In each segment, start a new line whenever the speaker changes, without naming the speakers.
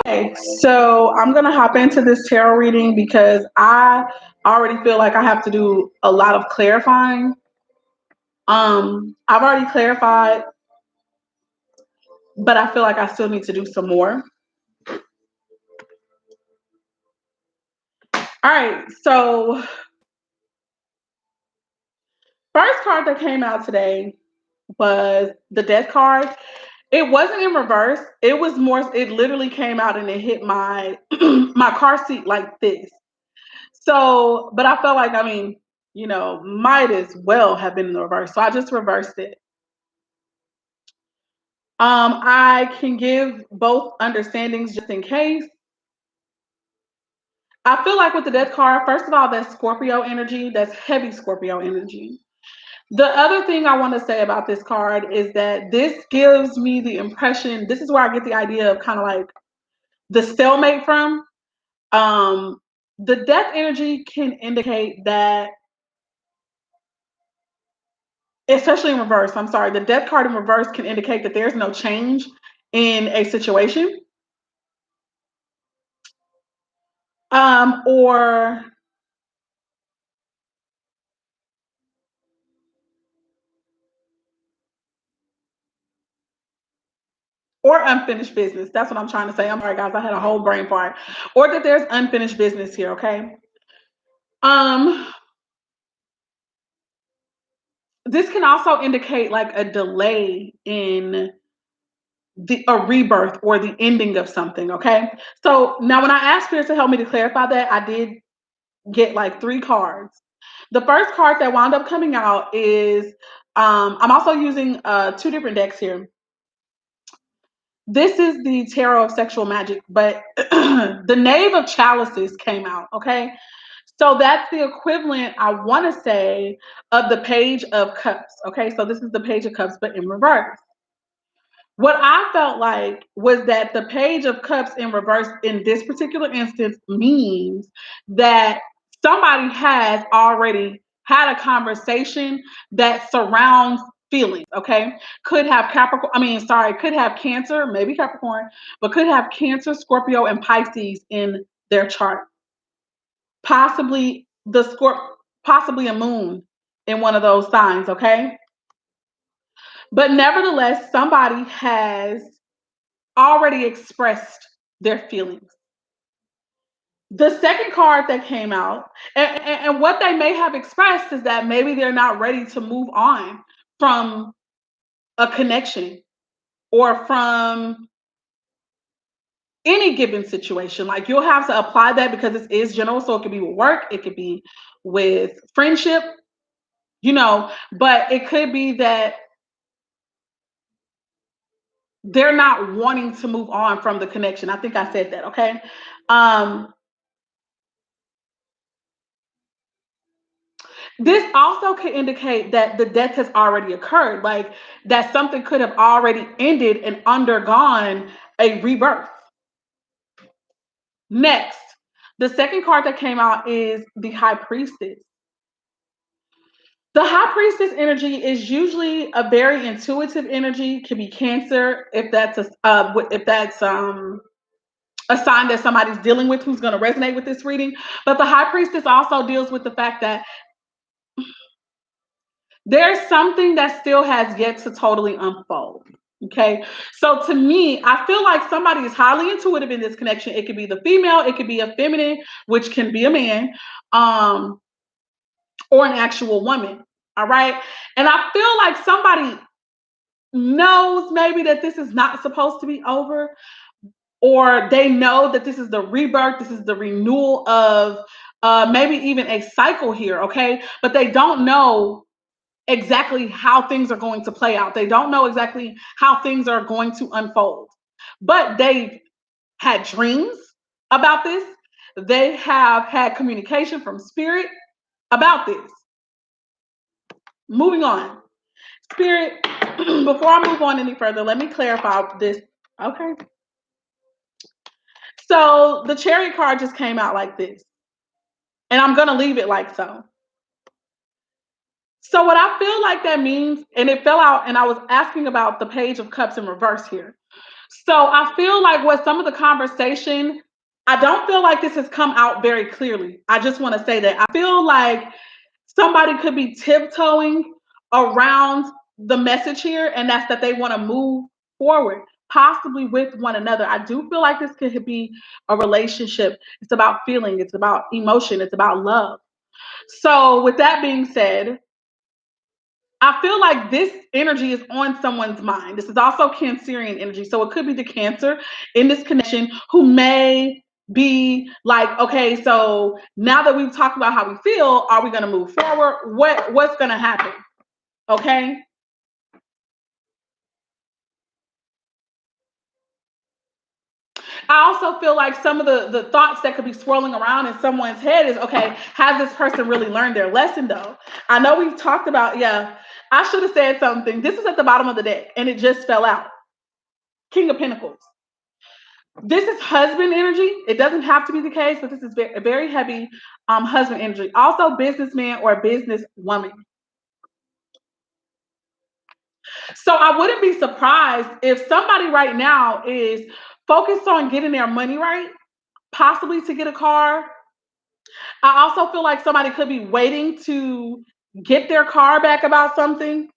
Okay, so I'm gonna hop into this tarot reading because I already feel like I have to do a lot of clarifying. I've already clarified, but I feel like I still need to do some more. All right, so first card that came out today was the Death card. It wasn't in reverse. It was more. It literally came out and it hit my my car seat like this. So, but I felt like might as well have been in the reverse. So I just reversed it. I can give both understandings just in case. I feel like with the Death card, first of all, that's Scorpio energy. That's heavy Scorpio energy. The other thing I want to say about this card is that this gives me the impression, this is where I get the idea of kind of like the stalemate from. The Death energy can indicate that, especially in reverse, I'm sorry, the Death card in reverse can indicate that there's no change in a situation. Or unfinished business. That's what I'm trying to say. I'm sorry, guys. I had a whole brain fart. Or that there's unfinished business here. Okay. This can also indicate like a delay in a rebirth or the ending of something. Okay. So now, when I asked Spirit to help me to clarify that, I did get like 3 cards. The first card that wound up coming out is I'm also using 2 different decks here. This is the Tarot of Sexual Magic, but the Knave of Chalices came out, okay? So that's the equivalent, I want to say, of the Page of Cups, okay? So this is the Page of Cups, but in reverse. What I felt like was that the Page of Cups in reverse in this particular instance means that somebody has already had a conversation that surrounds feelings, okay? Could have could have Cancer, maybe Capricorn, but could have Cancer, Scorpio, and Pisces in their chart. Possibly possibly a moon in one of those signs, okay? But nevertheless, somebody has already expressed their feelings. The second card that came out, and what they may have expressed is that maybe they're not ready to move on from a connection or from any given situation. Like, you'll have to apply that because it is general. So it could be with work, it could be with friendship, but it could be that they're not wanting to move on from the connection. I think I said that, okay? This also could indicate that the death has already occurred, like that something could have already ended and undergone a rebirth. Next, the second card that came out is the High Priestess. The High Priestess energy is usually a very intuitive energy. Could be Cancer if that's a sign that somebody's dealing with who's going to resonate with this reading. But the High Priestess also deals with the fact that there's something that still has yet to totally unfold. Okay. So to me, I feel like somebody is highly intuitive in this connection. It could be the female, it could be a feminine, which can be a man, or an actual woman. All right. And I feel like somebody knows maybe that this is not supposed to be over, or they know that this is the rebirth, this is the renewal of maybe even a cycle here. Okay. But they don't know exactly how things are going to play out. They don't know exactly how things are going to unfold. But they've had dreams about this. They have had communication from Spirit about this. Moving on. Spirit, before I move on any further, let me clarify this. Okay. So the Chariot card just came out like this. And I'm going to leave it like so. So what I feel like that means, and it fell out, and I was asking about the Page of Cups in reverse here. So I feel like what some of the conversation, I don't feel like this has come out very clearly. I just want to say that. I feel like somebody could be tiptoeing around the message here, and that's that they want to move forward, possibly with one another. I do feel like this could be a relationship. It's about feeling, it's about emotion, it's about love. So, with that being said, I feel like this energy is on someone's mind. This is also Cancerian energy. So it could be the Cancer in this connection who may be like, okay, so now that we've talked about how we feel, are we going to move forward? What's going to happen? Okay. I also feel like some of the thoughts that could be swirling around in someone's head is, okay, has this person really learned their lesson though? I know we've talked about, yeah, I should have said something. This is at the bottom of the deck and it just fell out. King of Pentacles. This is husband energy. It doesn't have to be the case, but this is very, very heavy husband energy. Also, businessman or businesswoman. So I wouldn't be surprised if somebody right now is focused on getting their money right, possibly to get a car. I also feel like somebody could be waiting to get their car back about something.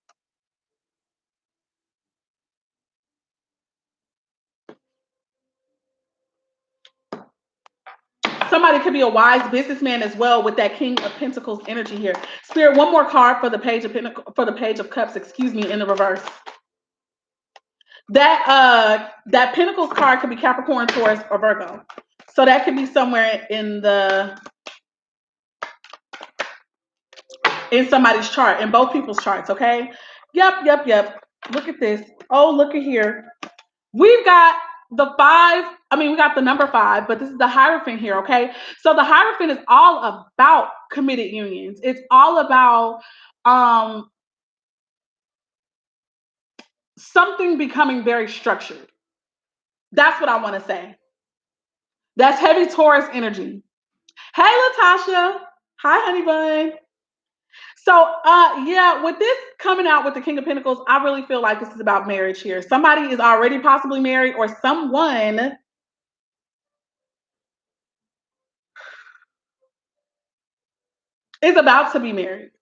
Somebody could be a wise businessman as well with that King of Pentacles energy here. Spirit, one more card for the Page of for the Page of Cups, excuse me, in the reverse. That Pentacles card could be Capricorn, Taurus, or Virgo. So that could be somewhere in somebody's chart, in both people's charts, okay? Yep. Look at this. Oh, look at here. We've got the five, we got the number 5, but this is the Hierophant here, okay? So the Hierophant is all about committed unions. It's all about something becoming very structured. That's what I want to say. That's heavy Taurus energy. Hey, Latasha. Hi, honey bun. So, yeah, with this coming out with the King of Pentacles, I really feel like this is about marriage here. Somebody is already possibly married, or someone is about to be married.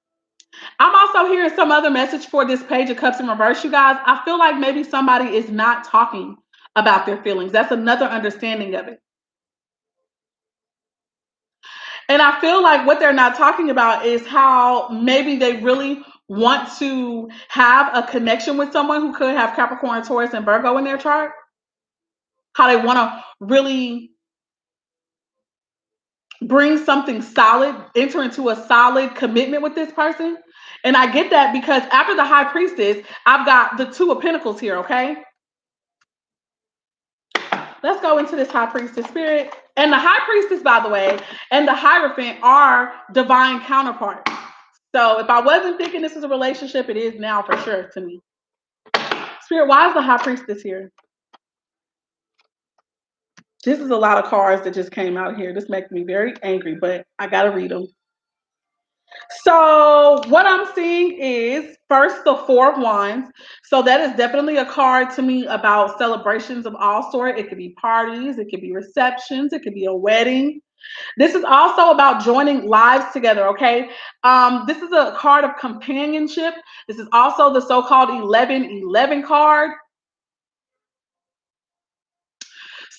I'm also hearing some other message for this Page of Cups in reverse, you guys. I feel like maybe somebody is not talking about their feelings. That's another understanding of it. And I feel like what they're not talking about is how maybe they really want to have a connection with someone who could have Capricorn, Taurus, and Virgo in their chart. How they want to really bring something solid, enter into a solid commitment with this person. And I get that because after the High Priestess, I've got the Two of Pentacles here, okay? Let's go into this High Priestess spirit. And the High Priestess, by the way, and the Hierophant are divine counterparts. So if I wasn't thinking this is a relationship, it is now for sure to me. Spirit, why is the High Priestess here? This is a lot of cards that just came out here. This makes me very angry, but I got to read them. So what I'm seeing is first the Four of Wands. So that is definitely a card to me about celebrations of all sorts. It could be parties, it could be receptions, it could be a wedding. This is also about joining lives together, okay? This is a card of companionship. This is also the so-called 1111 card.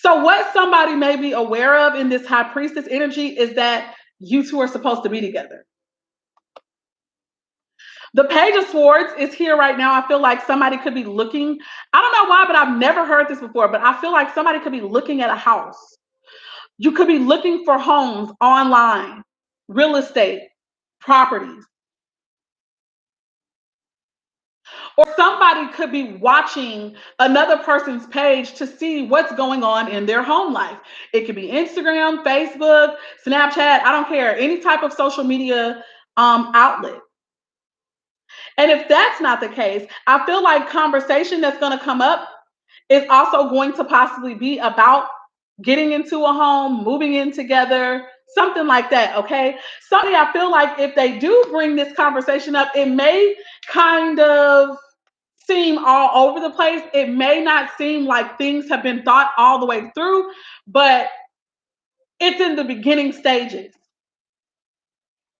So what somebody may be aware of in this High Priestess energy is that you two are supposed to be together. The Page of Swords is here right now. I feel like somebody could be looking. I don't know why, but I've never heard this before, but I feel like somebody could be looking at a house. You could be looking for homes online, real estate, properties. Or somebody could be watching another person's page to see what's going on in their home life. It could be Instagram, Facebook, Snapchat, I don't care, any type of social media outlet. And if that's not the case, I feel like conversation that's going to come up is also going to possibly be about getting into a home, moving in together, Something like that, okay? Somebody I feel like if they do bring this conversation up, it may kind of seem all over the place. It may not seem like things have been thought all the way through, but it's in the beginning stages.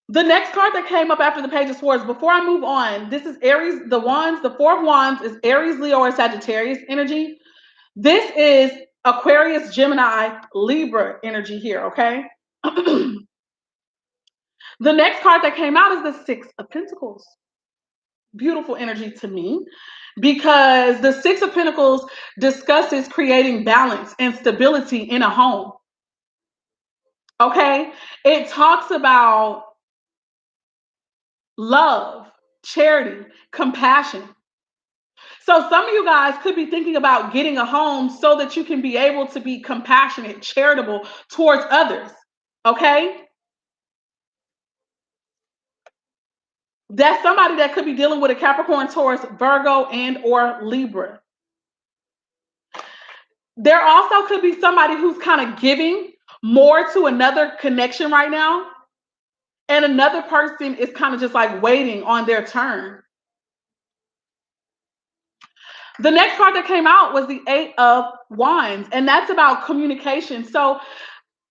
The next card that came up after the Page of Swords, before I move on, this is Aries, the wands, the Four of Wands is Aries, Leo, or Sagittarius energy. This is Aquarius, Gemini, Libra energy here, okay? The next card that came out is the Six of Pentacles. Beautiful energy to me because the Six of Pentacles discusses creating balance and stability in a home. Okay? It talks about love, charity, compassion. So some of you guys could be thinking about getting a home so that you can be able to be compassionate, charitable towards others. Okay? That's somebody that could be dealing with a Capricorn, Taurus, Virgo, and or Libra. There also could be somebody who's kind of giving more to another connection right now, and another person is kind of just like waiting on their turn. The next card that came out was the Eight of Wands, and that's about communication. So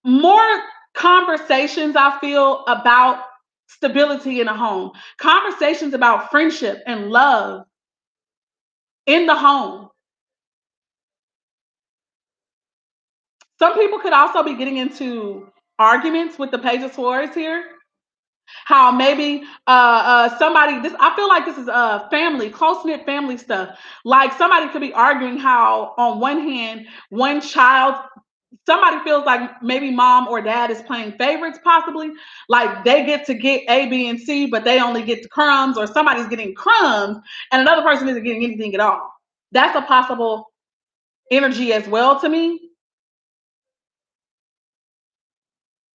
more conversations, I feel, about stability in a home, conversations about friendship and love in the home. Some people could also be getting into arguments with the Page of Swords here. How maybe somebody, this, I feel like this is family, close-knit family stuff. Like somebody could be arguing how on one hand, one child, somebody feels like maybe mom or dad is playing favorites, possibly. Like they get to get A, B, and C, but they only get the crumbs, or somebody's getting crumbs and another person isn't getting anything at all. That's a possible energy as well to me.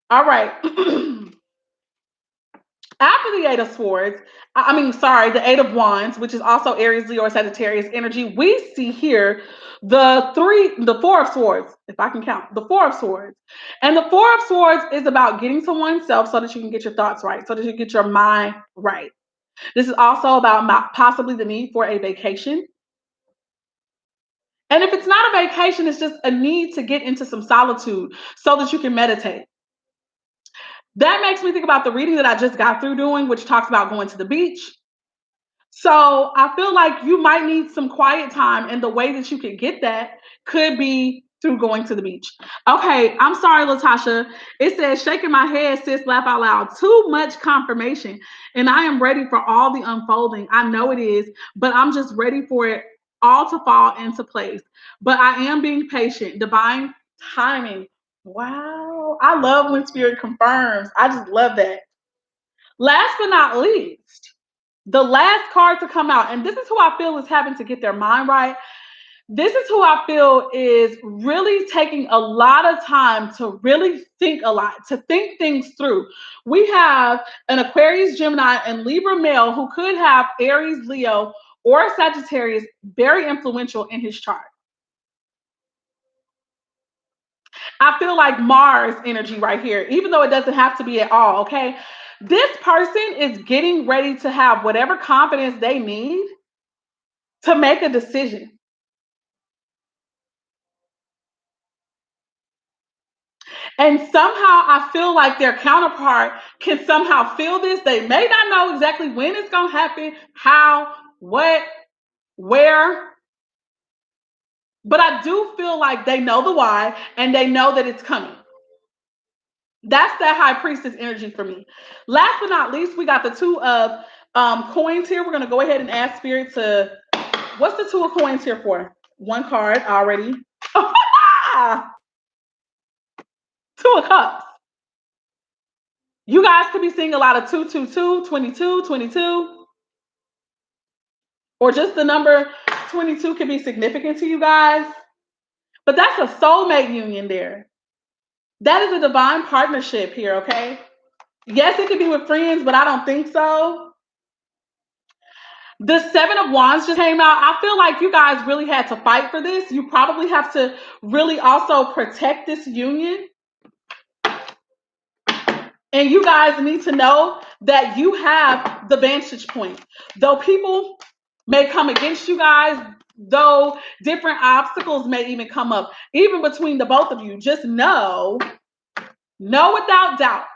All right. After the Eight of Swords, the Eight of Wands, which is also Aries, Leo, or Sagittarius energy, we see here the Four of Swords, if I can count, the Four of Swords. And the Four of Swords is about getting to oneself so that you can get your thoughts right, so that you get your mind right. This is also about possibly the need for a vacation. And if it's not a vacation, it's just a need to get into some solitude so that you can meditate. That makes me think about the reading that I just got through doing, which talks about going to the beach. So I feel like you might need some quiet time, and the way that you could get that could be through going to the beach. Okay, I'm sorry, Latasha. It says, shaking my head, sis, laugh out loud. Too much confirmation, and I am ready for all the unfolding. I know it is, but I'm just ready for it all to fall into place. But I am being patient. Divine timing. Wow. I love when spirit confirms. I just love that. Last but not least, the last card to come out, and this is who I feel is having to get their mind right. This is who I feel is really taking a lot of time to really think a lot, to think things through. We have an Aquarius, Gemini, and Libra male who could have Aries, Leo, or Sagittarius very influential in his chart. I feel like Mars energy right here, even though it doesn't have to be at all, okay? This person is getting ready to have whatever confidence they need to make a decision. And somehow I feel like their counterpart can somehow feel this. They may not know exactly when it's going to happen, how, what, where, but I do feel like they know the why and they know that it's coming. That's that high priestess energy for me. Last but not least, we got the two of coins here. We're going to go ahead and ask spirit to, what's the two of coins here for? One card already. Two of cups. You guys could be seeing a lot of 222, 22, 22, or just the number 22 could be significant to you guys. But that's a soulmate union there. That is a divine partnership here, okay? Yes, it could be with friends, but I don't think so. The Seven of Wands just came out. I feel like you guys really had to fight for this. You probably have to really also protect this union. And you guys need to know that you have the vantage point. Though people may come against you guys, though different obstacles may even come up, even between the both of you, just know without doubt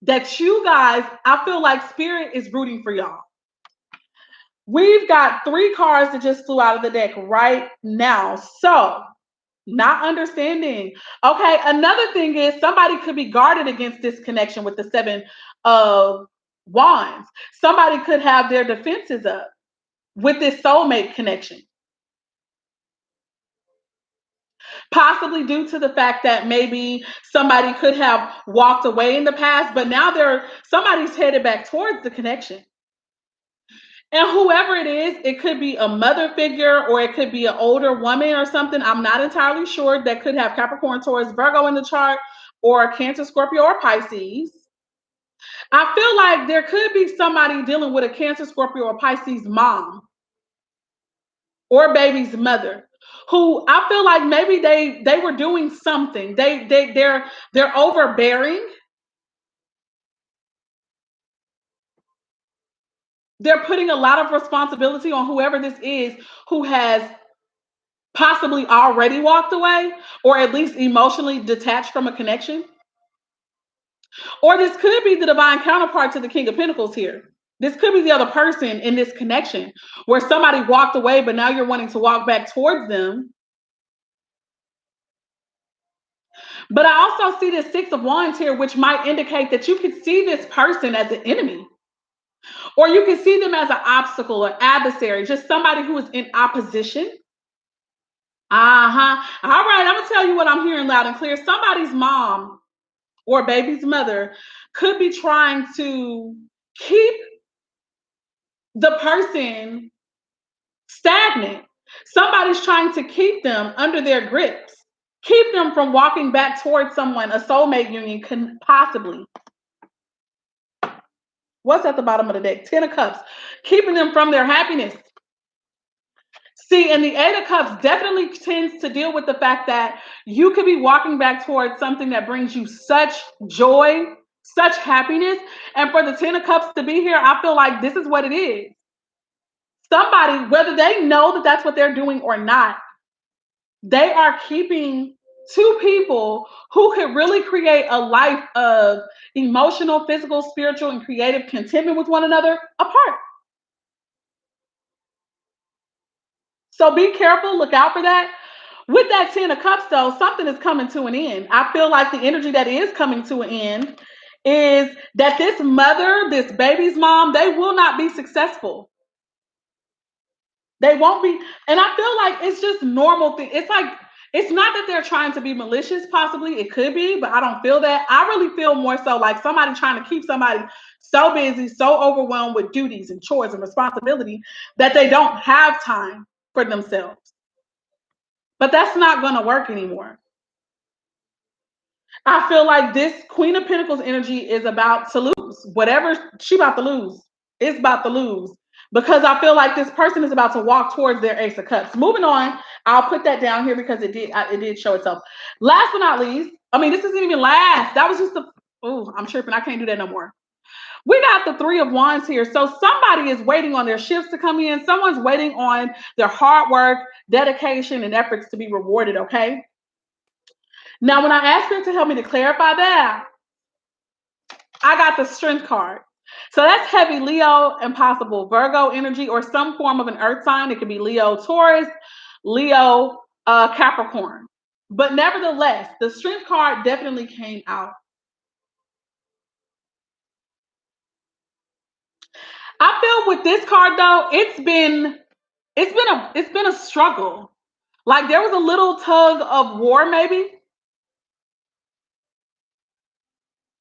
that you guys, I feel like spirit is rooting for y'all. We've got 3 cards that just flew out of the deck right now. So, not understanding. Okay, another thing is somebody could be guarded against this connection with the 7 of Wands. Somebody could have their defenses up with this soulmate connection. Possibly due to the fact that maybe somebody could have walked away in the past, but now somebody's headed back towards the connection. And whoever it is, it could be a mother figure or it could be an older woman or something. I'm not entirely sure. That could have Capricorn, Taurus, Virgo in the chart, or Cancer, Scorpio, or Pisces. I feel like there could be somebody dealing with a Cancer, Scorpio, or Pisces mom or baby's mother, who I feel like maybe they were doing something. They're overbearing. They're putting a lot of responsibility on whoever this is who has possibly already walked away or at least emotionally detached from a connection. Or this could be the divine counterpart to the King of Pentacles here. This could be the other person in this connection where somebody walked away, but now you're wanting to walk back towards them. But I also see this 6 of Wands here, which might indicate that you could see this person as an enemy. Or you can see them as an obstacle or adversary, just somebody who is in opposition. All right, I'm going to tell you what I'm hearing loud and clear. Somebody's mom or baby's mother could be trying to keep the person stagnant. Somebody's trying to keep them under their grips, keep them from walking back towards someone. A soulmate union can possibly. What's at the bottom of the deck? 10 of Cups, keeping them from their happiness. See, and the 8 of Cups definitely tends to deal with the fact that you could be walking back towards something that brings you such joy, such happiness. And for the 10 of Cups to be here, I feel like this is what it is. Somebody, whether they know that that's what they're doing or not, they are keeping 2 people who could really create a life of emotional, physical, spiritual, and creative contentment with one another apart. So be careful, look out for that. With that 10 of Cups, though, something is coming to an end. I feel like the energy that is coming to an end is that this mother, this baby's mom, they will not be successful. They won't be. And I feel like it's just normal thing. It's like, it's not that they're trying to be malicious, possibly. It could be, but I don't feel that. I really feel more so like somebody trying to keep somebody so busy, so overwhelmed with duties and chores and responsibility that they don't have time for themselves. But that's not going to work anymore. I feel like this Queen of Pentacles energy is about to lose. Whatever she about to lose, it's about to lose. Because I feel like this person is about to walk towards their Ace of Cups. Moving on, I'll put that down here because it did show itself. Last but not least, I mean, this isn't even last. That was just I'm tripping. I can't do that no more. We got the 3 of Wands here. So somebody is waiting on their shifts to come in. Someone's waiting on their hard work, dedication, and efforts to be rewarded, okay? Now, when I asked her to help me to clarify that, I got the Strength card. So that's heavy Leo and possible Virgo energy or some form of an earth sign. It could be Leo Taurus, Leo Capricorn. But nevertheless, the Strength card definitely came out. I feel with this card though, it's been a struggle. Like there was a little tug of war maybe.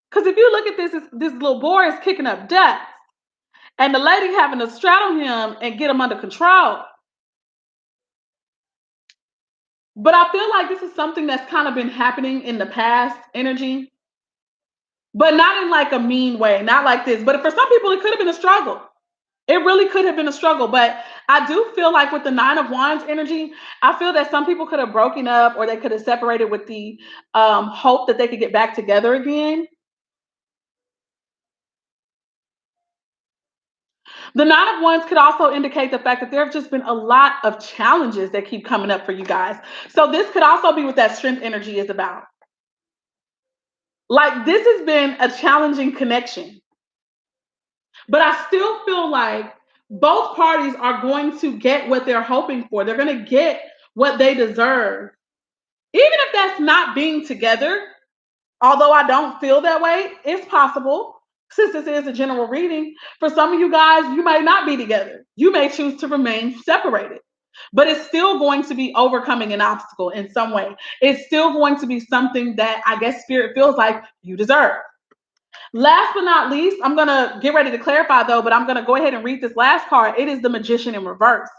Because if you look at this little boy is kicking up dust. And the lady having to straddle him and get him under control. But I feel like this is something that's kind of been happening in the past energy, but not in like a mean way, not like this. But for some people, it could have been a struggle. It really could have been a struggle. But I do feel like with the 9 of Wands energy, I feel that some people could have broken up or they could have separated with the hope that they could get back together again. The Nine of Wands could also indicate the fact that there have just been a lot of challenges that keep coming up for you guys. So this could also be what that strength energy is about. Like, this has been a challenging connection, but I still feel like both parties are going to get what they're hoping for. They're going to get what they deserve. Even if that's not being together, although I don't feel that way, it's possible. Since this is a general reading, for some of you guys, you might not be together. You may choose to remain separated, but it's still going to be overcoming an obstacle in some way. It's still going to be something that I guess Spirit feels like you deserve. Last but not least, I'm going to get ready to clarify though, but I'm going to go ahead and read this last card. It is the Magician in reverse.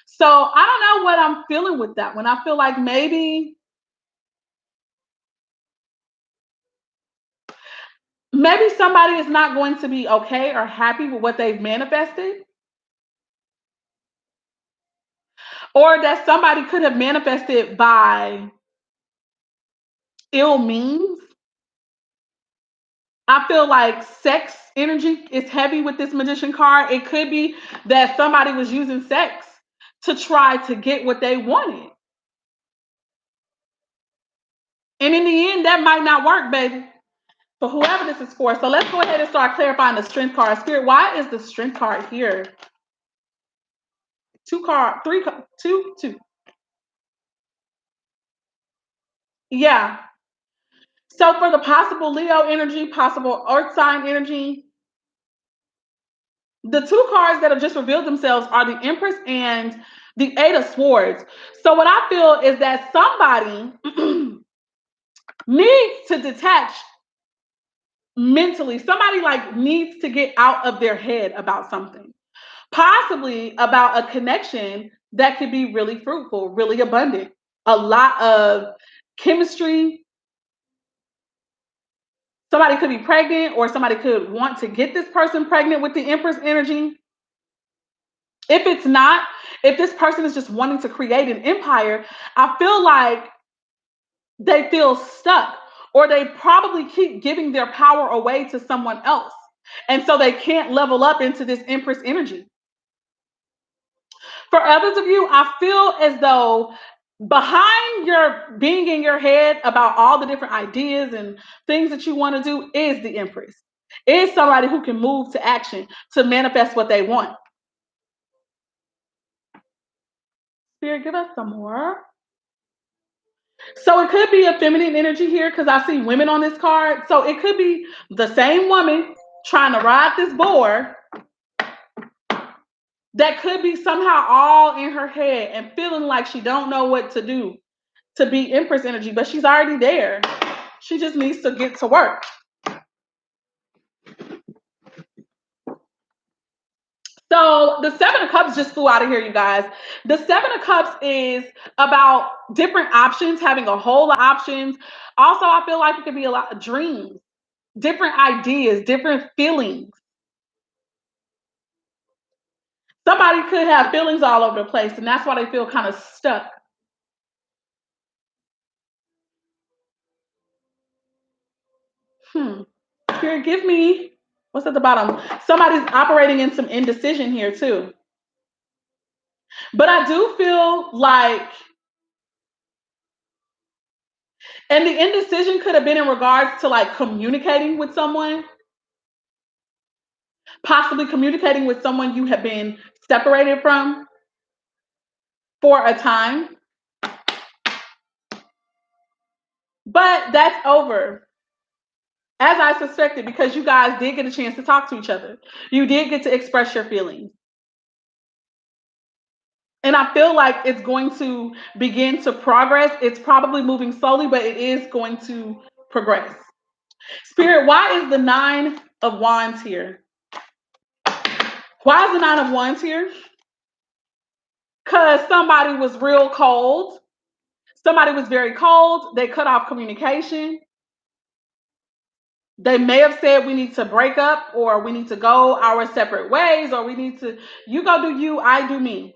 So I don't know what I'm feeling with that one. I feel like maybe somebody is not going to be okay or happy with what they've manifested, or that somebody could have manifested by ill means. I feel like sex energy is heavy with this Magician card. It could be that somebody was using sex to try to get what they wanted. And in the end, that might not work, baby, for whoever this is for. So let's go ahead and start clarifying the strength card. Spirit, why is the strength card here? Two. Yeah. So for the possible Leo energy, possible Earth sign energy, the two cards that have just revealed themselves are the Empress and the Eight of Swords. So what I feel is that somebody needs to detach mentally. Somebody like needs to get out of their head about something, possibly about a connection that could be really fruitful, really abundant, a lot of chemistry. Somebody could be pregnant, or somebody could want to get this person pregnant with the Empress energy. If it's not, if this person is just wanting to create an empire, I feel like they feel stuck, or they probably keep giving their power away to someone else. And so they can't level up into this Empress energy. For others of you, I feel as though behind your being in your head about all the different ideas and things that you want to do is the Empress. Is somebody who can move to action to manifest what they want. Spirit, give us some more. So it could be a feminine energy here because I see women on this card. So it could be the same woman trying to ride this board that could be somehow all in her head and feeling like she don't know what to do to be Empress energy, but she's already there. She just needs to get to work. So the Seven of Cups just flew out of here, you guys. The Seven of Cups is about different options, having a whole lot of options. Also, I feel like it could be a lot of dreams, different ideas, different feelings. Somebody could have feelings all over the place, and that's why they feel kind of stuck. Here, give me, what's at the bottom? Somebody's operating in some indecision here too. But I do feel like, and the indecision could have been in regards to like communicating with someone, possibly communicating with someone you have been separated from for a time. But that's over, as I suspected, because you guys did get a chance to talk to each other. You did get to express your feelings. And I feel like it's going to begin to progress. It's probably moving slowly, but it is going to progress. Spirit, why is the Nine of Wands here? Why is the Nine of Wands here? Because somebody was real cold. Somebody was very cold. They cut off communication. They may have said we need to break up, or we need to go our separate ways, or we need to, you go do you, I do me.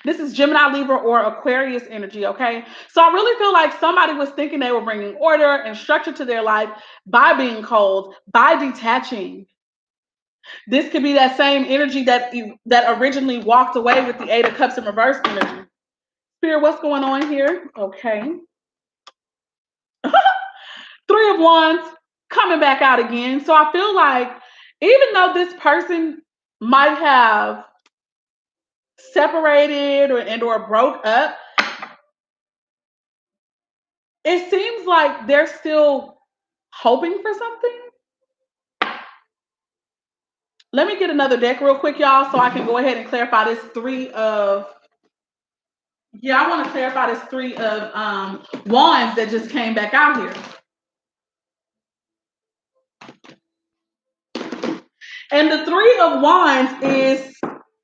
This is Gemini, Libra, or Aquarius energy, okay? So I really feel like somebody was thinking they were bringing order and structure to their life by being cold, by detaching. This could be that same energy that originally walked away with the Eight of Cups in reverse energy. Spirit, what's going on here? Okay. Three of Wands coming back out again. So I feel like even though this person might have separated or broke up, it seems like they're still hoping for something. Let me get another deck real quick, y'all, so I can go ahead and clarify this three of. Yeah, I want to clarify this three of wands that just came back out here. And the three of wands is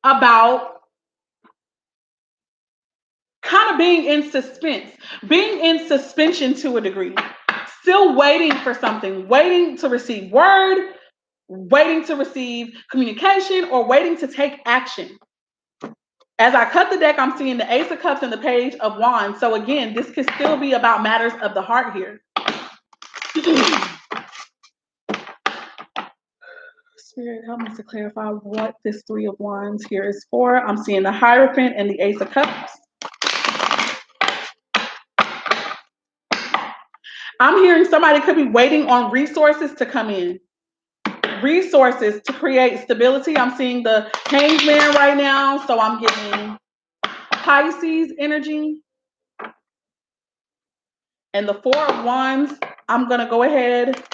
about kind of being in suspense, being in suspension to a degree, still waiting for something, waiting to receive word, waiting to receive communication, or waiting to take action. As I cut the deck, I'm seeing the Ace of Cups and the Page of Wands. So again, this could still be about matters of the heart here. Spirit, help me to clarify what this Three of Wands here is for. I'm seeing the Hierophant and the Ace of Cups. I'm hearing somebody could be waiting on resources to come in. Resources to create stability. I'm seeing the Hanged Man right now, so I'm getting Pisces energy. And the Four of Wands, I'm going to go ahead,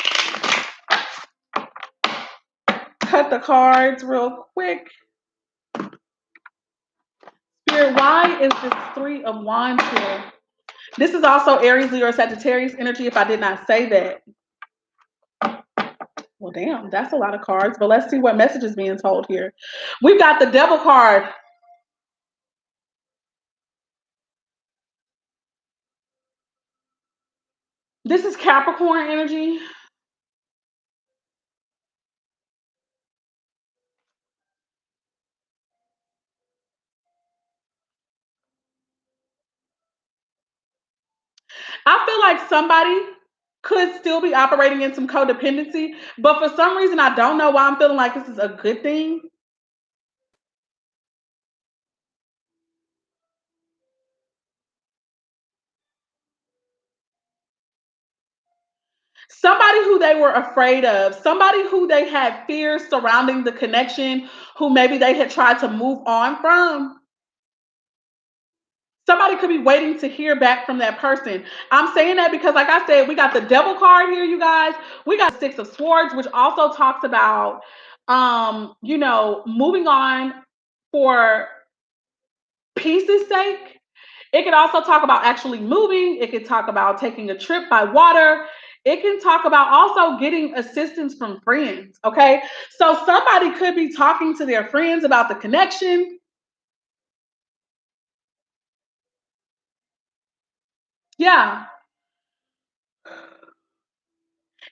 cut the cards real quick. Spirit, why is this Three of Wands here? This is also Aries, Leo, or Sagittarius energy, if I did not say that. Well, damn, that's a lot of cards, but let's see what message is being told here. We've got the Devil card. This is Capricorn energy. I feel like somebody could still be operating in some codependency, but for some reason, I don't know why I'm feeling like this is a good thing. Somebody who they were afraid of, somebody who they had fears surrounding the connection, who maybe they had tried to move on from. Somebody could be waiting to hear back from that person. I'm saying that because, like I said, we got the Devil card here, you guys. We got Six of Swords, which also talks about, moving on for peace's sake. It could also talk about actually moving. It could talk about taking a trip by water. It can talk about also getting assistance from friends. Okay. So somebody could be talking to their friends about the connection. Yeah.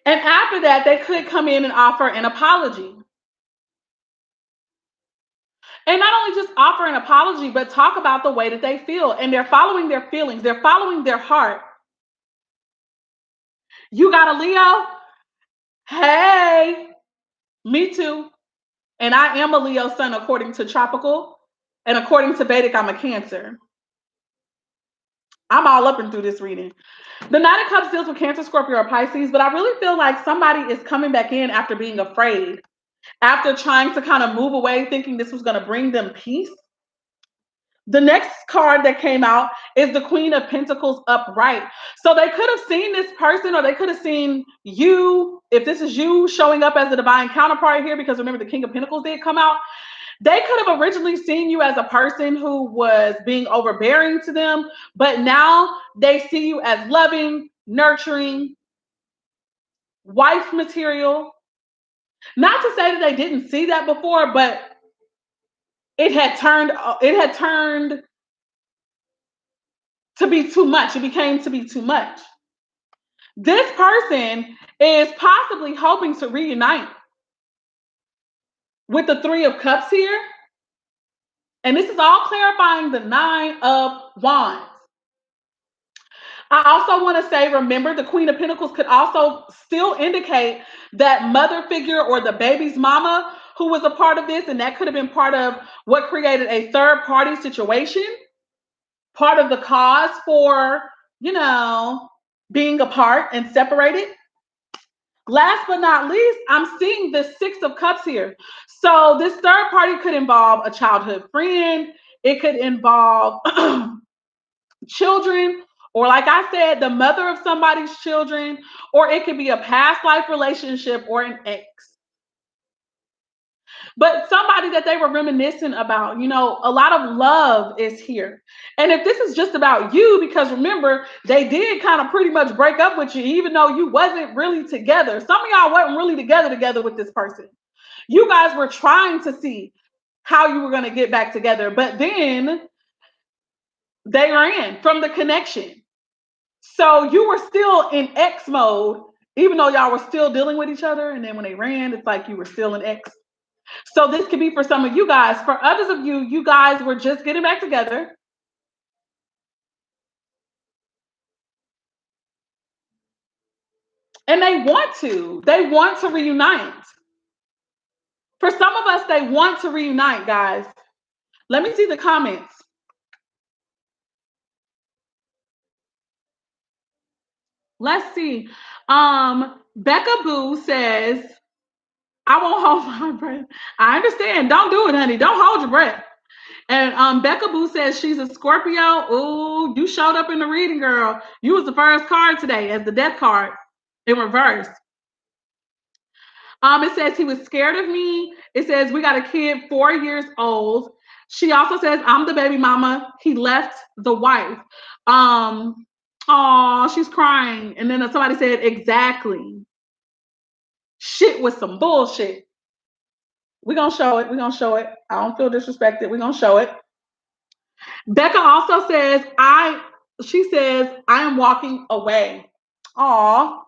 And after that, they could come in and offer an apology. And not only just offer an apology, but talk about the way that they feel. And they're following their feelings, they're following their heart. You got a Leo? Hey, me too. And I am a Leo sun according to tropical. And according to Vedic, I'm a Cancer. I'm all up and through this reading. The Nine of Cups deals with Cancer, Scorpio, or Pisces, but I really feel like somebody is coming back in after being afraid, after trying to kind of move away, thinking this was going to bring them peace. The next card that came out is the Queen of Pentacles upright. So they could have seen this person, or they could have seen you, if this is you showing up as a divine counterpart here, because remember the King of Pentacles did come out. They could have originally seen you as a person who was being overbearing to them, but now they see you as loving, nurturing, wife material. Not to say that they didn't see that before, but it had turned to be too much. It became to be too much. This person is possibly hoping to reunite with the Three of Cups here. And this is all clarifying the Nine of Wands. I also want to say, remember, the Queen of Pentacles could also still indicate that mother figure or the baby's mama who was a part of this, and that could have been part of what created a third party situation, part of the cause for, being apart and separated. Last but not least, I'm seeing the Six of Cups here. So this third party could involve a childhood friend. It could involve children, or like I said, the mother of somebody's children, or it could be a past life relationship or an ex. But somebody that they were reminiscing about, a lot of love is here. And if this is just about you, because remember, they did kind of pretty much break up with you, even though you wasn't really together. Some of y'all wasn't really together with this person. You guys were trying to see how you were going to get back together, but then they ran from the connection. So you were still in X mode, even though y'all were still dealing with each other. And then when they ran, it's like you were still in X. So this could be for some of you guys. For others of you, you guys were just getting back together. And they want to reunite. For some of us, they want to reunite, guys. Let me see the comments. Let's see. Becca Boo says, I won't hold my breath. I understand. Don't do it, honey. Don't hold your breath. And Becca Boo says she's a Scorpio. Ooh, you showed up in the reading, girl. You was the first card today as the death card in reverse. It says he was scared of me. It says we got a kid 4 years old. She also says I'm the baby mama. He left the wife. Oh, she's crying. And then somebody said exactly. Shit with some bullshit. We're gonna show it. We're gonna show it. I don't feel disrespected. We're gonna show it. Becca also says she says I am walking away. Aw,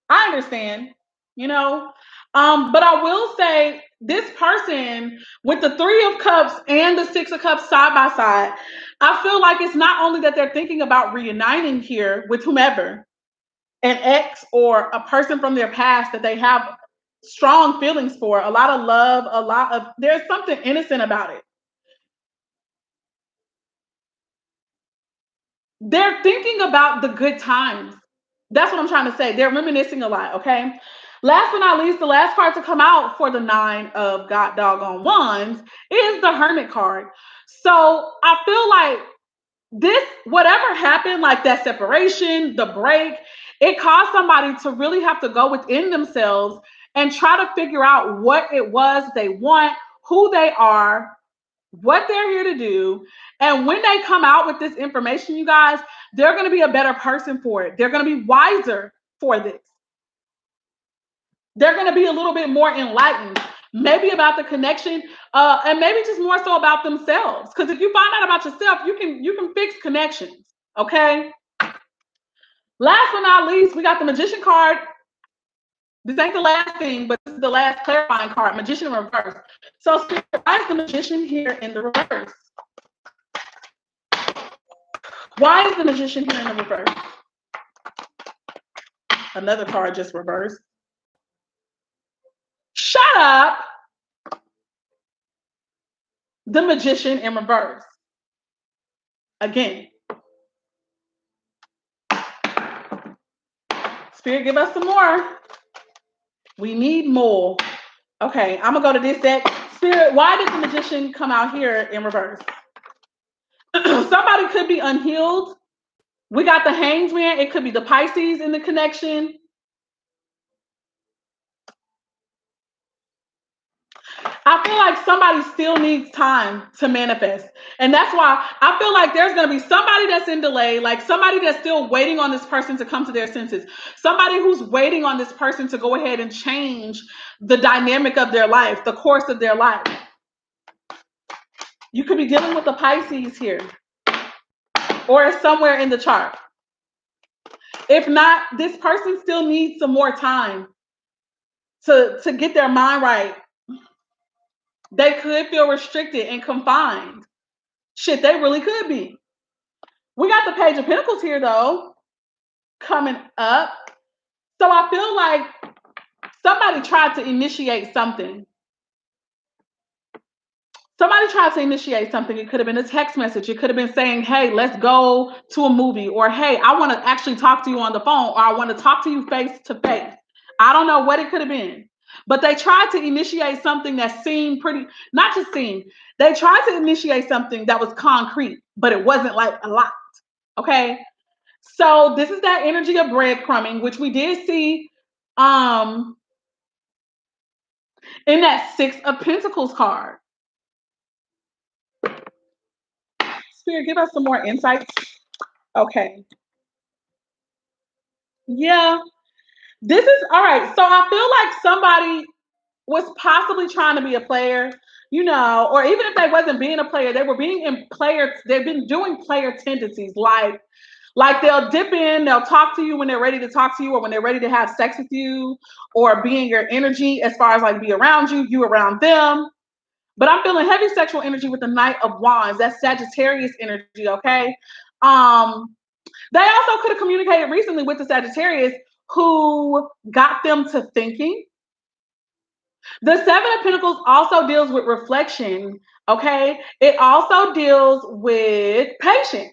I understand, but I will say this person with the Three of Cups and the Six of Cups side by side, I feel like it's not only that they're thinking about reuniting here with whomever, an ex or a person from their past that they have strong feelings for, a lot of love, there's something innocent about it. They're thinking about the good times. That's what I'm trying to say. They're reminiscing a lot, okay? Last but not least, the last card to come out for the Nine of God doggone Wands is the Hermit card. So I feel like this, whatever happened, like that separation, the break, it caused somebody to really have to go within themselves and try to figure out what it was they want, who they are, what they're here to do. And when they come out with this information, you guys, they're going to be a better person for it. They're going to be wiser for this. They're going to be a little bit more enlightened, maybe about the connection, and maybe just more so about themselves. Because if you find out about yourself, you can fix connections. Okay. Last but not least, we got the Magician card. This ain't the last thing, but this is the last clarifying card, Magician in reverse. So why is the Magician here in the reverse? Why is the Magician here in the reverse? Another card just reversed. Shut up. The Magician in reverse. Again. Spirit, give us some more. We need more. Okay, I'm going to go to this deck. Spirit, why did the Magician come out here in reverse? Somebody could be unhealed. We got the Hanged Man. It could be the Pisces in the connection. I feel like somebody still needs time to manifest. And that's why I feel like there's going to be somebody that's in delay, like somebody that's still waiting on this person to come to their senses. Somebody who's waiting on this person to go ahead and change the dynamic of their life, the course of their life. You could be dealing with the Pisces here, or somewhere in the chart. If not, this person still needs some more time to get their mind right. They could feel restricted and confined. Shit, they really could be. We got the Page of Pentacles here, though, coming up. So I feel like somebody tried to initiate something. Somebody tried to initiate something. It could have been a text message. It could have been saying, hey, let's go to a movie, or hey, I want to actually talk to you on the phone, or I want to talk to you face to face. I don't know what it could have been. But they tried to initiate something that seemed pretty, not just seemed, they tried to initiate something that was concrete, but it wasn't like a lot. Okay. So this is that energy of breadcrumbing, which we did see um in that Six of Pentacles card. Spirit, give us some more insights. Okay. Yeah. This is all right. So I feel like somebody was possibly trying to be a player, or even if they wasn't being a player, they were being in player, they've been doing player tendencies, like they'll dip in, they'll talk to you when they're ready to talk to you, or when they're ready to have sex with you, or be in your energy as far as like be around you, you around them. But I'm feeling heavy sexual energy with the Knight of Wands. That's Sagittarius energy, okay? They also could have communicated recently with the Sagittarius who got them to thinking. The Seven of Pentacles also deals with reflection, okay? It also deals with patience.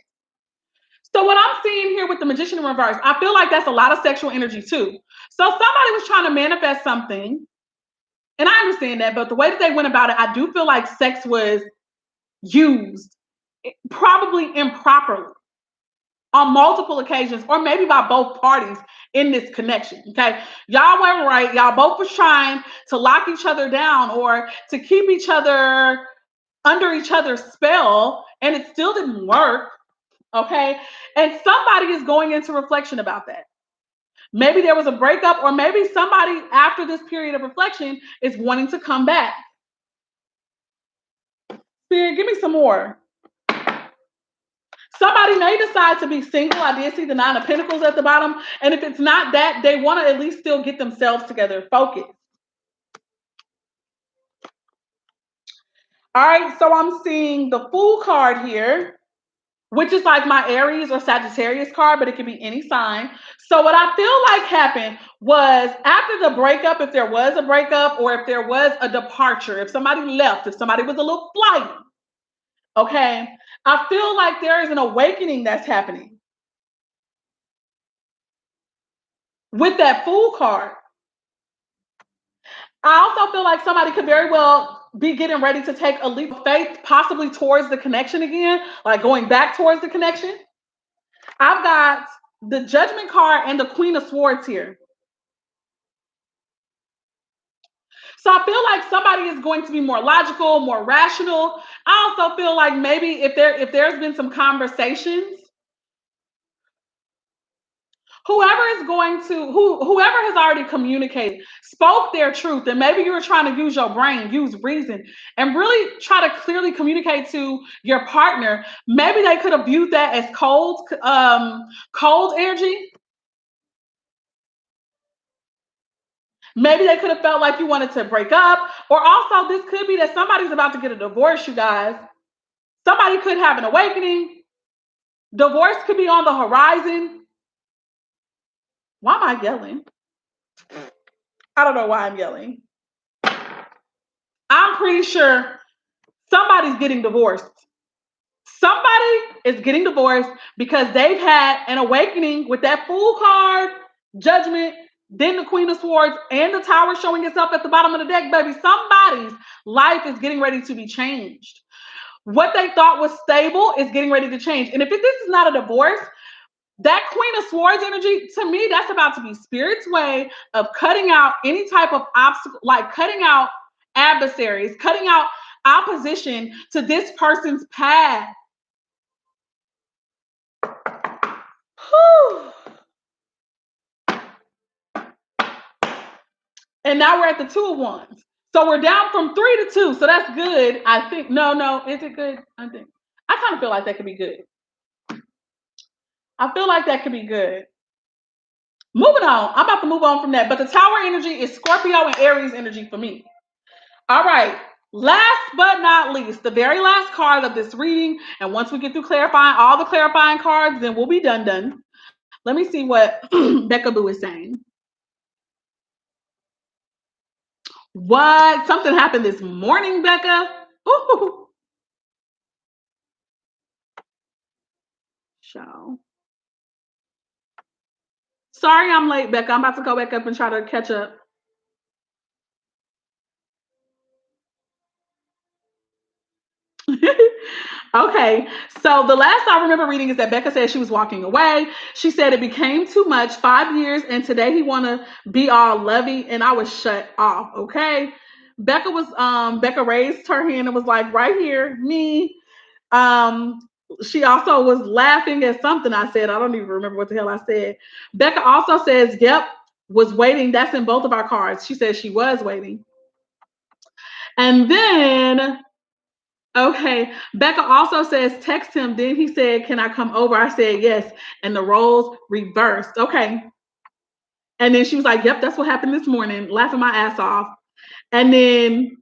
So what I'm seeing here with the Magician in reverse, I feel like that's a lot of sexual energy too. So somebody was trying to manifest something, and I understand that, but the way that they went about it, I do feel like sex was used probably improperly on multiple occasions, or maybe by both parties in this connection. Okay, y'all weren't right. Y'all both was trying to lock each other down or to keep each other under each other's spell, and it still didn't work. Okay, and somebody is going into reflection about that. Maybe there was a breakup, or maybe somebody after this period of reflection is wanting to come back. Spirit, give me some more. Somebody may decide to be single. I did see the Nine of Pentacles at the bottom. And if it's not that, they want to at least still get themselves together, focus. All right, so I'm seeing the Fool card here, which is like my Aries or Sagittarius card, but it can be any sign. So what I feel like happened was after the breakup, if there was a breakup or if there was a departure, if somebody left, if somebody was a little flighty, okay, I feel like there is an awakening that's happening with that Fool card. I also feel like somebody could very well be getting ready to take a leap of faith, possibly towards the connection again, like going back towards the connection. I've got the Judgment card and the Queen of Swords here. So I feel like somebody is going to be more logical, more rational. I also feel like maybe if there's been some conversations, whoever has already communicated, spoke their truth, and maybe you were trying to use your brain, use reason, and really try to clearly communicate to your partner. Maybe they could have viewed that as cold energy. Maybe they could have felt like you wanted to break up, or also this could be that somebody's about to get a divorce, you guys. Somebody could have an awakening. Divorce could be on the horizon. Why am I yelling? I don't know why I'm yelling. I'm pretty sure somebody's getting divorced. Somebody is getting divorced because they've had an awakening with that Fool card, Judgment, then the Queen of Swords, and the Tower showing itself at the bottom of the deck, baby. Somebody's life is getting ready to be changed. What they thought was stable is getting ready to change. And if this is not a divorce, that Queen of Swords energy, to me, that's about to be Spirit's way of cutting out any type of obstacle, like cutting out adversaries, cutting out opposition to this person's path. Whew. And now we're at the Two of Wands. So we're down from 3 to 2. So that's good. I think. No. Is it good? I kind of feel like that could be good. I feel like that could be good. Moving on. I'm about to move on from that. But the Tower energy is Scorpio and Aries energy for me. All right. Last but not least, the very last card of this reading. And once we get through clarifying all the clarifying cards, then we'll be done. Let me see what Becca Boo is saying. What? Something happened this morning, Becca? Ooh. Show. Sorry I'm late, Becca. I'm about to go back up and try to catch up. Okay, so the last I remember reading is that Becca said she was walking away. She said it became too much, 5 years, and today he want to be all lovey, and I was shut off. Okay, Becca raised her hand and was like, right here, me. Um, she also was laughing at something I said. I don't even remember what the hell I said. Becca also says, yep, was waiting. That's in both of our cards. She said she was waiting. And then, okay, Becca also says, text him. Then he said, can I come over? I said, yes. And the roles reversed. Okay. And then she was like, yep, that's what happened this morning, laughing my ass off. And then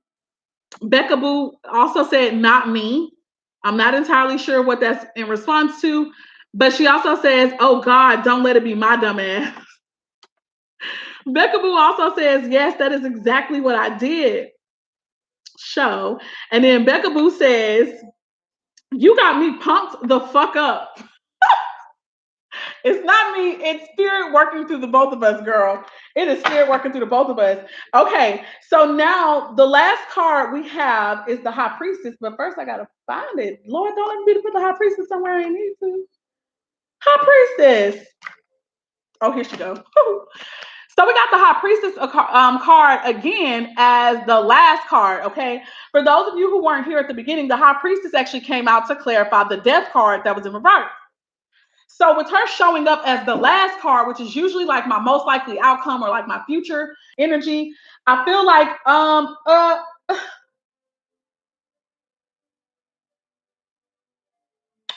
Becca Boo also said, not me. I'm not entirely sure what that's in response to, but she also says, oh God, don't let it be my dumb ass. Becca Boo also says, yes, that is exactly what I did. Show. And then Becca Boo says, you got me pumped the fuck up. It's not me, it's spirit working through the both of us, girl. It is spirit working through the both of us. Okay, so now the last card we have is the High Priestess, but first I gotta find it. Lord, don't let me put the High Priestess somewhere I need to. High Priestess. Oh, here she goes. So we got the High Priestess card again as the last card, okay? For those of you who weren't here at the beginning, the High Priestess actually came out to clarify the Death card that was in reverse. So with her showing up as the last card, which is usually like my most likely outcome or like my future energy, I feel like I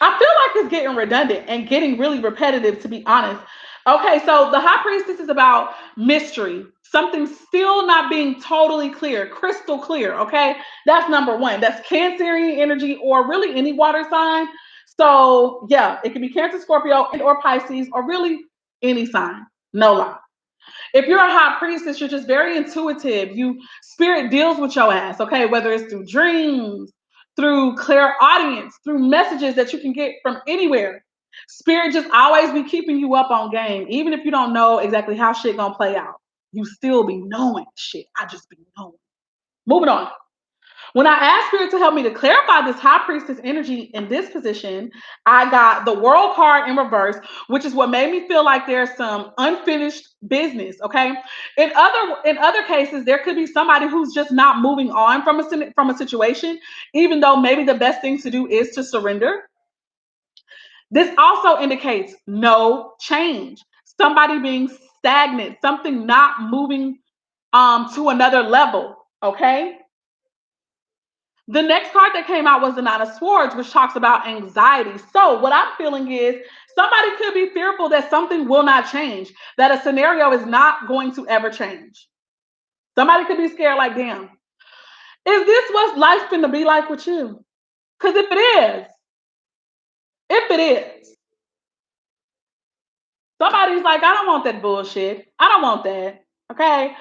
feel like it's getting redundant and getting really repetitive, to be honest. Okay, so the High Priestess is about mystery, something still not being totally clear, crystal clear. Okay, that's number one. That's Cancerian energy or really any water sign. So yeah, it can be Cancer, Scorpio, and or Pisces, or really any sign. No lie. If you're a high priestess, you're just very intuitive. You spirit deals with your ass, okay? Whether it's through dreams, through clear audience, through messages that you can get from anywhere. Spirit just always be keeping you up on game, even if you don't know exactly how shit gonna play out. You still be knowing shit. I just be knowing. Moving on. When I asked Spirit to help me to clarify this High Priestess energy in this position, I got the World card in reverse, which is what made me feel like there's some unfinished business. Okay, in other cases, there could be somebody who's just not moving on from a situation, even though maybe the best thing to do is to surrender. This also indicates no change, somebody being stagnant, something not moving to another level. Okay. The next card that came out was the Nine of Swords, which talks about anxiety. So, what I'm feeling is somebody could be fearful that something will not change, that a scenario is not going to ever change. Somebody could be scared, like, damn, is this what life's going to be like with you? Because if it is, somebody's like, I don't want that bullshit. I don't want that. Okay.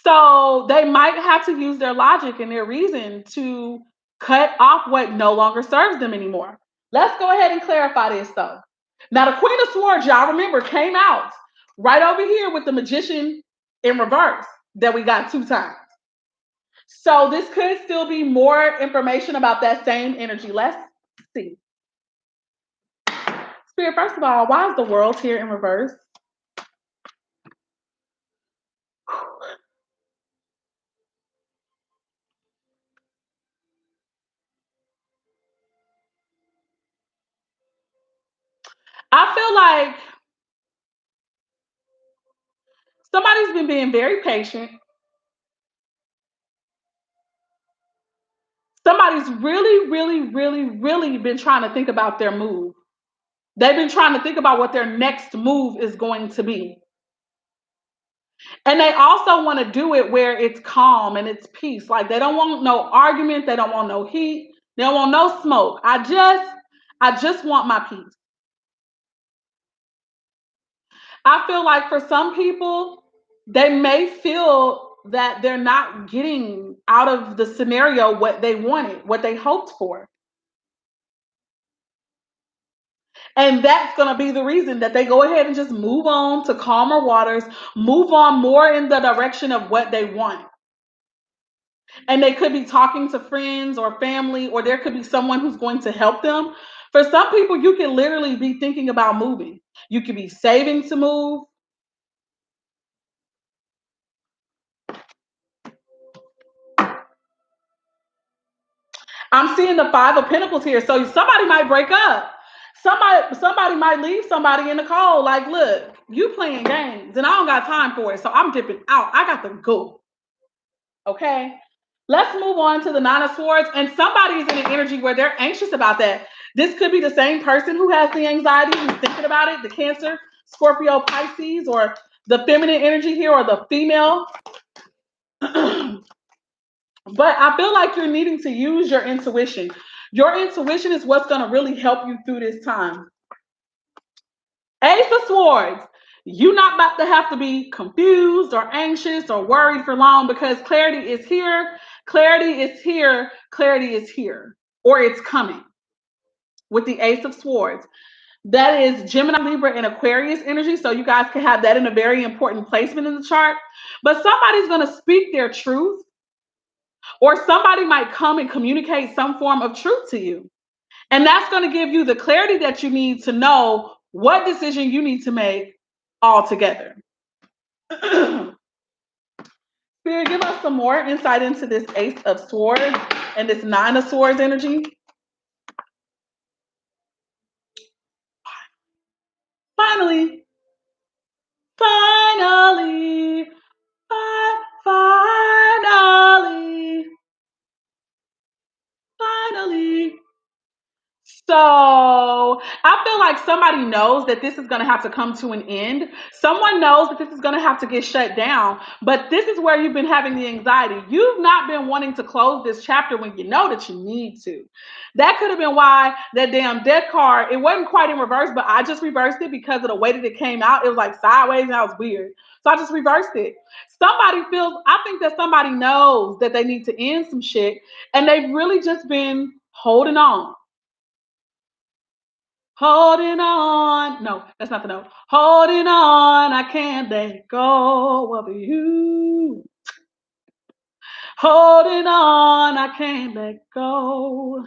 So they might have to use their logic and their reason to cut off what no longer serves them anymore. Let's go ahead and clarify this though. Now, the Queen of Swords, y'all remember, came out right over here with the Magician in reverse that we got 2 times. So this could still be more information about that same energy. Let's see. Spirit, first of all, why is the world here in reverse? I feel like somebody's been being very patient. Somebody's really, really, really, really been trying to think about their move. They've been trying to think about what their next move is going to be. And they also want to do it where it's calm and it's peace. Like they don't want no argument, they don't want no heat, they don't want no smoke. I just want my peace. I feel like for some people, they may feel that they're not getting out of the scenario what they wanted, what they hoped for. And that's going to be the reason that they go ahead and just move on to calmer waters, move on more in the direction of what they want. And they could be talking to friends or family, or there could be someone who's going to help them. For some people, you can literally be thinking about moving. You could be saving to move. I'm seeing the Five of Pentacles here. So somebody might break up. Somebody might leave somebody in the cold. Like, look, you playing games and I don't got time for it. So I'm dipping out. I got to go. Okay. Let's move on to the Nine of Swords. And somebody is in an energy where they're anxious about that. This could be the same person who has the anxiety, who's thinking about it, the Cancer, Scorpio, Pisces, or the feminine energy here, or the female. But I feel like you're needing to use your intuition. Your intuition is what's going to really help you through this time. Ace of Swords. You're not about to have to be confused or anxious or worried for long, because clarity is here. Clarity is here. Clarity is here. Or it's coming with the Ace of Swords. That is Gemini, Libra, and Aquarius energy. So you guys can have that in a very important placement in the chart. But somebody's going to speak their truth, or somebody might come and communicate some form of truth to you. And that's going to give you the clarity that you need to know what decision you need to make altogether. Spirit, give us some more insight into this Ace of Swords and this Nine of Swords energy. Finally, finally, finally. So I feel like somebody knows that this is going to have to come to an end. Someone knows that this is going to have to get shut down. But this is where you've been having the anxiety. You've not been wanting to close this chapter when you know that you need to. That could have been why that damn death card, it wasn't quite in reverse, but I just reversed it because of the way that it came out. It was like sideways and that was weird. So I just reversed it. I think that somebody knows that they need to end some shit, and they've really just been holding on. Holding on. No, that's not the note. Holding on. I can't let go of you. Holding on. I can't let go.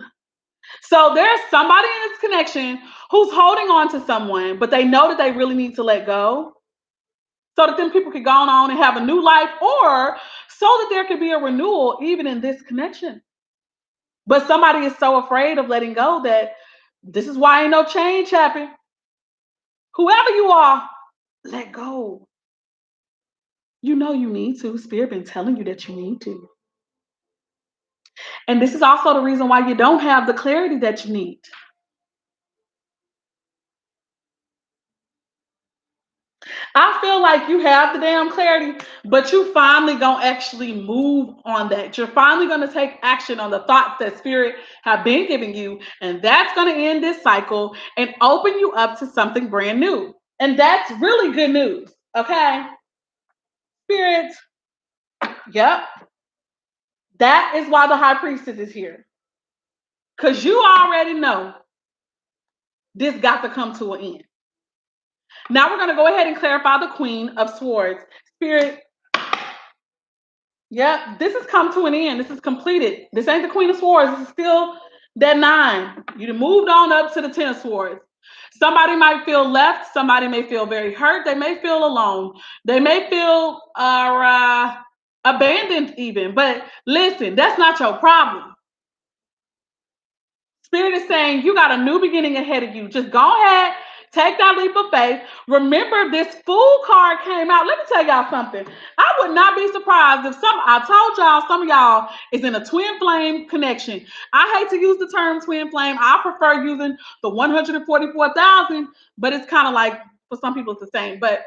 So there's somebody in this connection who's holding on to someone, but they know that they really need to let go, so that then people can go on and have a new life, or so that there could be a renewal even in this connection. But somebody is so afraid of letting go that this is why ain't no change happen. Whoever you are, let go. You know you need to. Spirit been telling you that you need to. And this is also the reason why you don't have the clarity that you need. I feel like you have the damn clarity, but you finally gonna actually move on that. You're finally gonna take action on the thoughts that Spirit have been giving you, and that's gonna end this cycle and open you up to something brand new. And that's really good news. Okay, Spirit. Yep. That is why the High Priestess is here. Because you already know this got to come to an end. Now we're going to go ahead and clarify the Queen of Swords. Spirit, yeah, this has come to an end. This is completed. This ain't the Queen of Swords. This is still that 9. You moved on up to the 10 of Swords. Somebody might feel left. Somebody may feel very hurt. They may feel alone. They may feel abandoned even. But listen, that's not your problem. Spirit is saying you got a new beginning ahead of you. Just go ahead, take that leap of faith. Remember, this Fool card came out. Let me tell y'all something. I would not be surprised if I told y'all some of y'all is in a twin flame connection. I hate to use the term twin flame. I prefer using the 144,000, but it's kind of like, for some people it's the same. But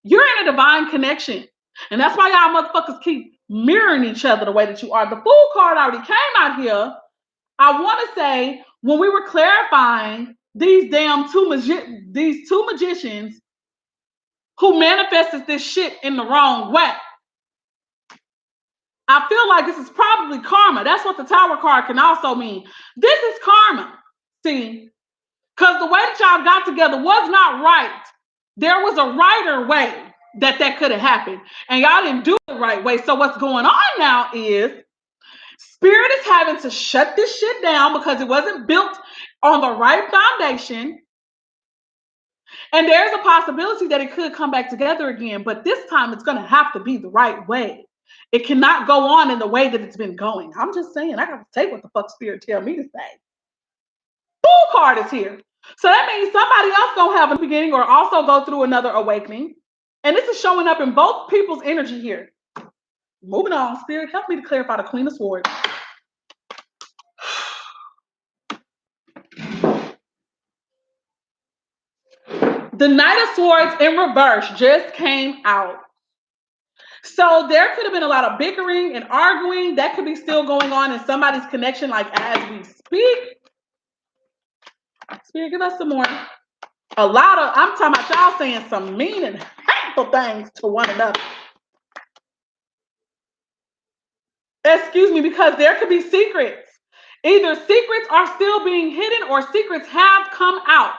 you're in a divine connection. And that's why y'all motherfuckers keep mirroring each other the way that you are. The Fool card already came out here. I want to say, when we were clarifying these two magicians who manifested this shit in the wrong way. I feel like this is probably karma. That's what the Tower card can also mean. This is karma. See, because the way that y'all got together was not right. There was a righter way that could have happened. And y'all didn't do it the right way. So what's going on now is Spirit is having to shut this shit down because it wasn't built on the right foundation. And there's a possibility that it could come back together again. But this time it's going to have to be the right way. It cannot go on in the way that it's been going. I'm just saying, I got to take what the fuck Spirit tell me to say. Fool card is here. So that means somebody else gonna have a beginning or also go through another awakening. And this is showing up in both people's energy here. Moving on, Spirit, help me to clarify the Queen of Swords. The Knight of Swords in reverse just came out. So there could have been a lot of bickering and arguing that could be still going on in somebody's connection, like as we speak. Spirit, give us some more. A lot of, I'm talking about y'all saying some mean and hateful things to one another. Excuse me, because there could be secrets. Either secrets are still being hidden or secrets have come out.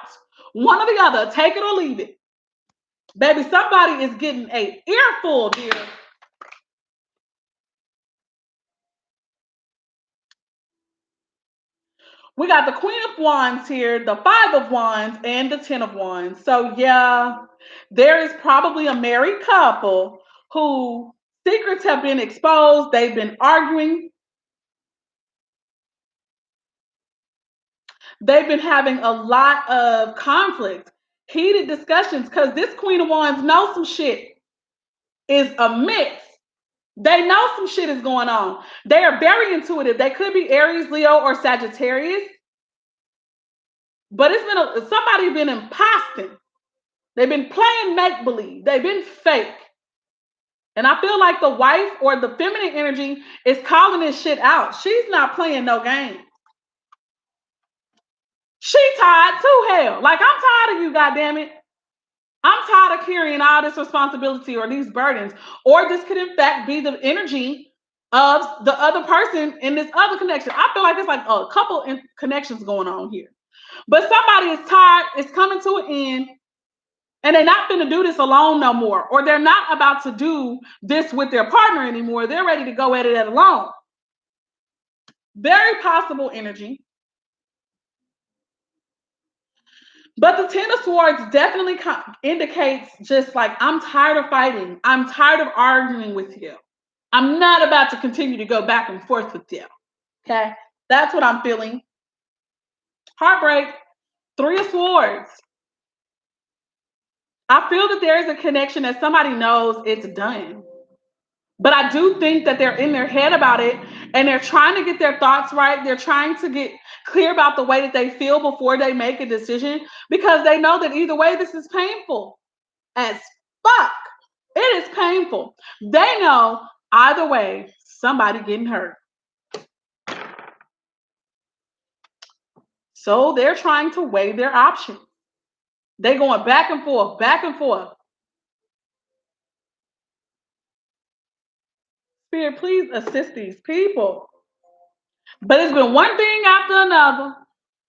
One or the other, take it or leave it. Baby, somebody is getting an earful, dear. We got the Queen of Wands here, the Five of Wands, and the Ten of Wands. So yeah, there is probably a married couple who secrets have been exposed. They've been arguing. They've been having a lot of conflict, heated discussions, because this Queen of Wands knows some shit is amiss. They know some shit is going on. They are very intuitive. They could be Aries, Leo, or Sagittarius. But it's been somebody been imposting. They've been playing make-believe. They've been fake. And I feel like the wife or the feminine energy is calling this shit out. She's not playing no game. She tired too, hell. Like, I'm tired of you, goddammit. I'm tired of carrying all this responsibility or these burdens. Or this could, in fact, be the energy of the other person in this other connection. I feel like it's like a couple connections going on here. But somebody is tired, it's coming to an end, and they're not going to do this alone no more. Or they're not about to do this with their partner anymore. They're ready to go at it alone. Very possible energy. But the Ten of Swords definitely indicates just like, I'm tired of fighting. I'm tired of arguing with you. I'm not about to continue to go back and forth with you. Okay? That's what I'm feeling. Heartbreak. Three of Swords. I feel that there is a connection that somebody knows it's done. But I do think that they're in their head about it and they're trying to get their thoughts right. They're trying to get clear about the way that they feel before they make a decision, because they know that either way, this is painful as fuck. It is painful. They know either way, somebody getting hurt. So they're trying to weigh their options. They're going back and forth, back and forth. Spirit, please assist these people. But it's been one thing after another.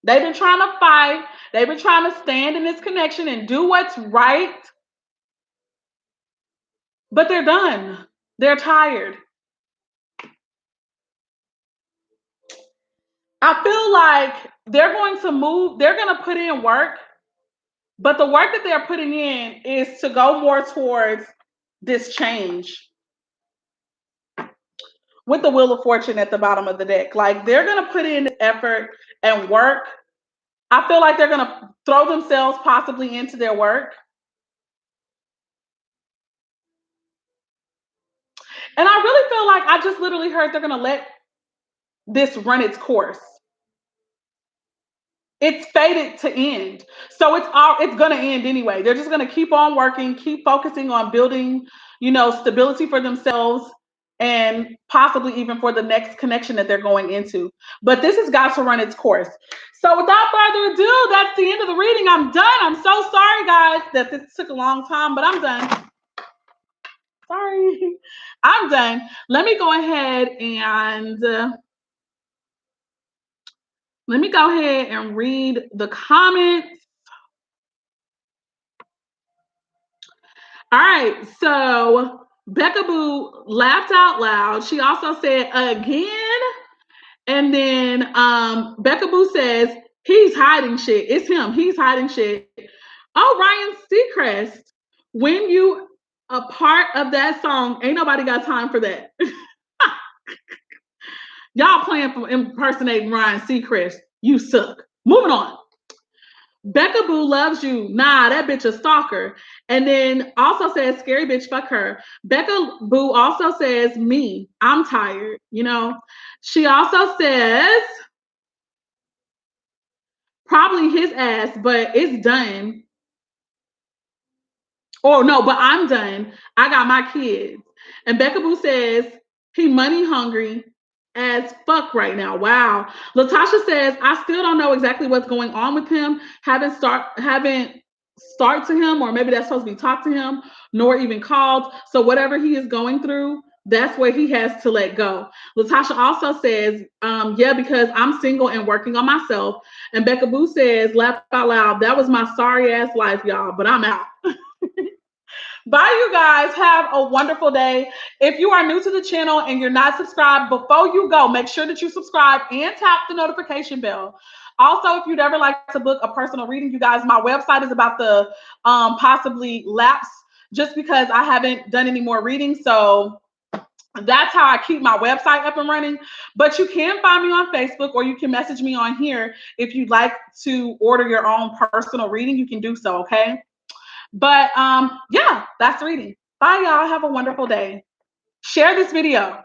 They've been trying to fight. They've been trying to stand in this connection and do what's right. But they're done. They're tired. I feel like they're going to move. They're going to put in work. But the work that they're putting in is to go more towards this change. With the Wheel of Fortune at the bottom of the deck. Like, they're going to put in effort and work. I feel like they're going to throw themselves possibly into their work. And I really feel like I just literally heard they're going to let this run its course. It's fated to end. So it's going to end anyway. They're just going to keep on working, keep focusing on building, stability for themselves and possibly even for the next connection that they're going into. But this has got to run its course. So without further ado, that's the end of the reading. I'm done. I'm so sorry, guys, that this took a long time, but I'm done. Sorry. I'm done. Let me go ahead and read the comments. All right. So Becca Boo laughed out loud. She also said again. And then Becca Boo says, he's hiding shit. It's him. He's hiding shit. Oh, Ryan Seacrest, when you a part of that song, ain't nobody got time for that. Y'all playing for impersonating Ryan Seacrest. You suck. Moving on. Becca Boo loves you. Nah, that bitch a stalker. And then also says, scary bitch, fuck her. Becca Boo also says, me, I'm tired. You know, she also says, probably his ass, but it's done. Oh no, but I'm done. I got my kids. And Becca Boo says he money hungry as fuck right now. Wow. Latasha says I still don't know exactly what's going on with him. Haven't start to him, or maybe that's supposed to be talked to him, nor even called. So whatever he is going through, that's where he has to let go. Latasha also says, yeah, because I'm single and working on myself. And Becca Boo says, laugh out loud, that was my sorry ass life, y'all, but I'm out. Bye, you guys. Have a wonderful day. If you are new to the channel and you're not subscribed, before you go, make sure that you subscribe and tap the notification bell. Also, if you'd ever like to book a personal reading, you guys, my website is about to possibly lapse just because I haven't done any more readings. So that's how I keep my website up and running. But you can find me on Facebook, or you can message me on here. If you'd like to order your own personal reading, you can do so, okay? But yeah, that's reading. Bye, y'all. Have a wonderful day. Share this video.